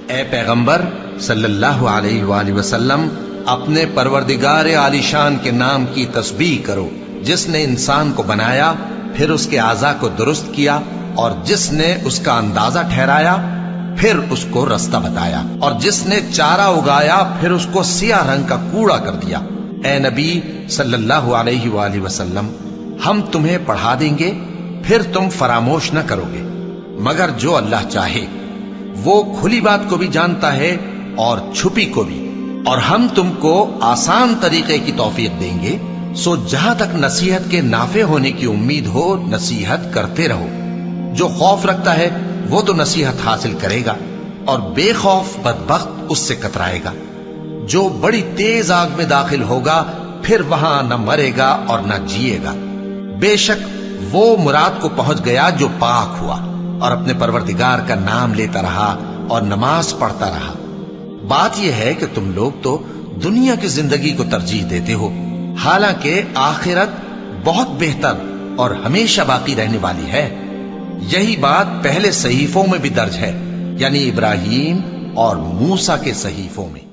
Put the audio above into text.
اے پیغمبر صلی اللہ علیہ وآلہ وسلم، اپنے پروردگار عالی شان کے نام کی تسبیح کرو، جس نے انسان کو بنایا، پھر اس کے اعضاء کو درست کیا، اور جس نے اس کا اندازہ ٹھہرایا، پھر اس کو رستہ بتایا، اور جس نے چارہ اگایا، پھر اس کو سیاہ رنگ کا کوڑا کر دیا۔ اے نبی صلی اللہ علیہ وآلہ وسلم، ہم تمہیں پڑھا دیں گے، پھر تم فراموش نہ کرو گے، مگر جو اللہ چاہے۔ وہ کھلی بات کو بھی جانتا ہے اور چھپی کو بھی، اور ہم تم کو آسان طریقے کی توفیق دیں گے، سو جہاں تک نصیحت کے نافع ہونے کی امید ہو، نصیحت کرتے رہو۔ جو خوف رکھتا ہے وہ تو نصیحت حاصل کرے گا، اور بے خوف بدبخت اس سے کترائے گا۔ جو بڑی تیز آگ میں داخل ہوگا، پھر وہاں نہ مرے گا اور نہ جیے گا۔ بے شک وہ مراد کو پہنچ گیا جو پاک ہوا، اور اپنے پروردگار کا نام لیتا رہا اور نماز پڑھتا رہا۔ بات یہ ہے کہ تم لوگ تو دنیا کی زندگی کو ترجیح دیتے ہو، حالانکہ آخرت بہت بہتر اور ہمیشہ باقی رہنے والی ہے۔ یہی بات پہلے صحیفوں میں بھی درج ہے، یعنی ابراہیم اور موسیٰ کے صحیفوں میں۔